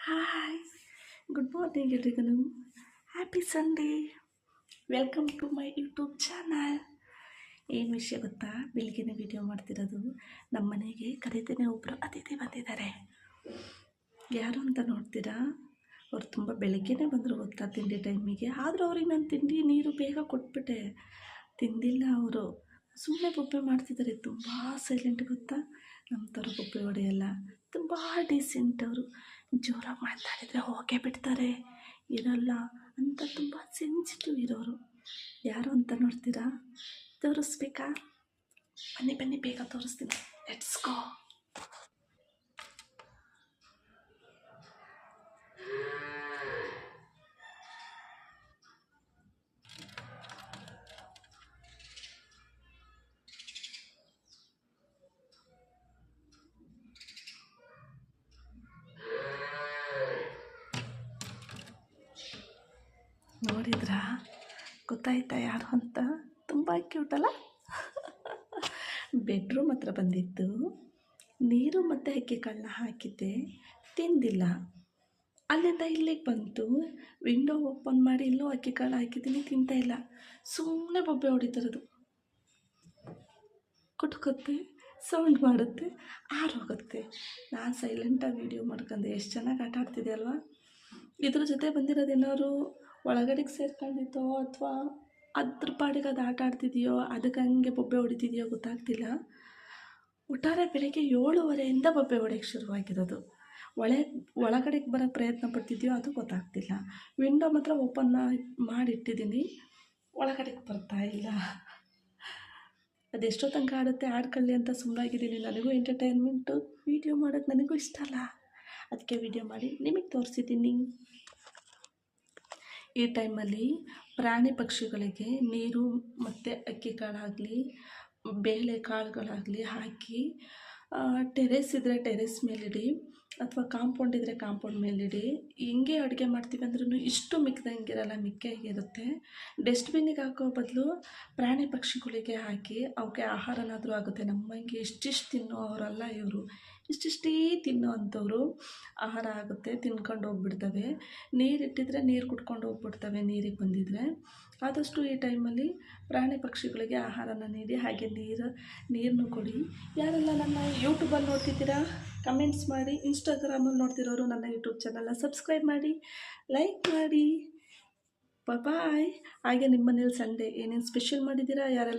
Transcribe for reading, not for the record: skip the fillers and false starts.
Hi, good morning ಎಲ್ರಿಗೂ. Happy Sunday. Welcome to my YouTube channel. ಏನು ವಿಷಯ ಗೊತ್ತಾ, ಬೆಳಿಗ್ಗೆನೇ ವಿಡಿಯೋ ಮಾಡ್ತಿರೋದು. ನಮ್ಮ ಮನೆಗೆ ಕರೀತೇನೆ ಒಬ್ಬರು ಅತಿಥಿ ಬಂದಿದ್ದಾರೆ. ಯಾರು ಅಂತ ನೋಡ್ತೀರಾ? ಅವ್ರು ತುಂಬ ಬೆಳಗ್ಗೆನೇ ಬಂದರು ಗೊತ್ತಾ, ತಿಂಡಿ ಟೈಮಿಗೆ. ಆದರೂ ಅವ್ರಿಗೆ ನಾನು ತಿಂಡಿ ನೀರು ಬೇಗ ಕೊಟ್ಬಿಟ್ಟೆ. ತಿಂದಿಲ್ಲ ಅವರು, ಸುಮ್ಮನೆ ಬೊಬ್ಬೆ ಮಾಡ್ತಿದ್ದಾರೆ. ತುಂಬ ಸೈಲೆಂಟ್ ಗೊತ್ತಾ, ನಮ್ಮ ಥರ ಬೊಬ್ಬೆ ಹೊಡೆಯಲ್ಲ. ತುಂಬ ಡೀಸೆಂಟ್ ಅವರು. ಜೋರಾಗಿ ಮಾತಾಡಿದರೆ ಹೋಗೇ ಬಿಡ್ತಾರೆ, ಇರಲ್ಲ ಅಂತ ತುಂಬ ಸೆನ್ಸಿಟಿವ್ ಇರೋರು. ಯಾರು ಅಂತ ನೋಡ್ತೀರಾ? ತೋರಿಸ್ಬೇಕಾ? ಬನ್ನಿ ಬನ್ನಿ, ಬೇಗ ತೋರಿಸ್ತೀನಿ. Let's go. ನೋಡಿದ್ರಾ? ಗೊತ್ತಾಯ್ತಾ ಯಾರು ಅಂತ? ತುಂಬ ಕ್ಯೂಟಲ್ಲ? ಬೆಡ್ರೂಮ್ ಹತ್ರ ಬಂದಿತ್ತು. ನೀರು ಮತ್ತು ಅಕ್ಕಿ ಕಾಳನ್ನ ಹಾಕಿದ್ದೆ, ತಿಂದಿಲ್ಲ. ಅಲ್ಲಿಂದ ಇಲ್ಲಿಗೆ ಬಂತು. ವಿಂಡೋ ಓಪನ್ ಮಾಡಿ ಇಲ್ಲೂ ಅಕ್ಕಿ ಕಾಳು ಹಾಕಿದ್ದೀನಿ, ತಿಂತಾ ಇಲ್ಲ. ಸುಮ್ಮನೆ ಬೊಬ್ಬೆ ಹೊಡಿತಿರೋದು. ಕುಟ್ಕುತ್ತೆ, ಸೌಂಡ್ ಮಾಡುತ್ತೆ, ಆರೋಗುತ್ತೆ. ನಾನು ಸೈಲೆಂಟಾಗಿ ವೀಡಿಯೋ ಮಾಡ್ಕೊಂಡೆ. ಎಷ್ಟು ಚೆನ್ನಾಗಿ ಆಟ ಆಡ್ತಿದೆ ಅಲ್ವಾ? ಇದ್ರ ಜೊತೆ ಬಂದಿರೋದೇನಾದ್ರು ಒಳಗಡೆಗೆ ಸೇರ್ಕೊಂಡಿದ್ದೋ ಅಥವಾ ಅದ್ರ ಪಾಡಿಗೆ ಅದು ಆಟ ಆಡ್ತಿದೆಯೋ, ಅದಕ್ಕೆ ಹಂಗೆ ಬೊಬ್ಬೆ ಹೊಡಿತಿದೆಯೋ ಗೊತ್ತಾಗ್ತಿಲ್ಲ. ಒಟ್ಟಾರೆ ಬೆಳಗ್ಗೆ 7:30 ಬೊಬ್ಬೆ ಹೊಡೆಯೋಕ್ಕೆ ಶುರುವಾಗಿರೋದು. ಒಳಗಡೆಗೆ ಬರೋಕ್ಕೆ ಪ್ರಯತ್ನ ಪಡ್ತಿದೆಯೋ ಅದು ಗೊತ್ತಾಗ್ತಿಲ್ಲ. ವಿಂಡೋ ಮಾತ್ರ ಓಪನ್ ಮಾಡಿಟ್ಟಿದ್ದೀನಿ, ಒಳಗಡೆಗೆ ಬರ್ತಾ ಇಲ್ಲ. ಅದೆಷ್ಟೋ ತನಕ ಆಡುತ್ತೆ, ಆಡ್ಕೊಳ್ಳಿ ಅಂತ ಸುಮ್ಮನಾಗಿದ್ದೀನಿ. ನನಗೂ ಎಂಟರ್ಟೈನ್ಮೆಂಟು, ವೀಡಿಯೋ ಮಾಡೋದು ನನಗೂ ಇಷ್ಟ ಅಲ್ಲ, ಅದಕ್ಕೆ ವೀಡಿಯೋ ಮಾಡಿ ನಿಮಗೆ ತೋರಿಸಿದ್ದೀನಿ. ಈ ಟೈಮಲ್ಲಿ ಪ್ರಾಣಿ ಪಕ್ಷಿಗಳಿಗೆ ನೀರು ಮತ್ತು ಅಕ್ಕಿ ಕಾಳಾಗಲಿ ಬೇಳೆ ಕಾಳುಗಳಾಗಲಿ ಹಾಕಿ, ಟೆರೆಸ್ ಇದ್ದರೆ ಟೆರೆಸ್ ಮೇಲಿಡಿ ಅಥವಾ ಕಾಂಪೌಂಡ್ ಇದ್ದರೆ ಕಾಂಪೌಂಡ್ ಮೇಲಿಡಿ. ಹಿಂಗೆ ಅಡುಗೆ ಮಾಡ್ತೀವಿ ಅಂದ್ರೂ ಇಷ್ಟು ಮಿಕ್ದಂಗಿರಲ್ಲ, ಮಿಕ್ಕಾಗಿರುತ್ತೆ. ಡಸ್ಟ್ಬಿನ್ನಿಗೆ ಹಾಕೋ ಬದಲು ಪ್ರಾಣಿ ಪಕ್ಷಿಗಳಿಗೆ ಹಾಕಿ ಅವಕ್ಕೆ ಆಹಾರನಾದರೂ ಆಗುತ್ತೆ. ನಮ್ಮಂಗೆ ಇಷ್ಟಿಷ್ಟು ತಿನ್ನೋ ಅವರಲ್ಲ ಇವರು, ಇಷ್ಟಿಷ್ಟೇ ತಿನ್ನೋ ಅಂಥವ್ರು. ಆಹಾರ ಆಗುತ್ತೆ, ತಿನ್ಕೊಂಡು ಹೋಗ್ಬಿಡ್ತವೆ. ನೀರಿಟ್ಟಿದ್ರೆ ನೀರು ಕುಡ್ಕೊಂಡು ಹೋಗ್ಬಿಡ್ತವೆ ನೀರಿಗೆ ಬಂದಿದ್ದರೆ. ಆದಷ್ಟು ಈ ಟೈಮಲ್ಲಿ ಪ್ರಾಣಿ ಪಕ್ಷಿಗಳಿಗೆ ಆಹಾರನ ನೀಡಿ, ಹಾಗೆ ನೀರನ್ನು ಕೊಡಿ. ಯಾರೆಲ್ಲ ನನ್ನ ಯೂಟ್ಯೂಬಲ್ಲಿ ನೋಡ್ತಿದ್ದೀರಾ ಕಮೆಂಟ್ಸ್ ಮಾಡಿ. ಇನ್ಸ್ಟಾಗ್ರಾಮಲ್ಲಿ ನೋಡ್ತಿರೋರು ನನ್ನ ಯೂಟ್ಯೂಬ್ ಚಾನಲ್ನ ಸಬ್ಸ್ಕ್ರೈಬ್ ಮಾಡಿ, ಲೈಕ್ ಮಾಡಿ. ಬಾಯ್. ಹಾಗೆ ನಿಮ್ಮ ಮನೇಲಿ ಸಂಡೇ ಏನೇನು ಸ್ಪೆಷಲ್ ಮಾಡಿದ್ದೀರಾ? ಯಾರೆಲ್ಲ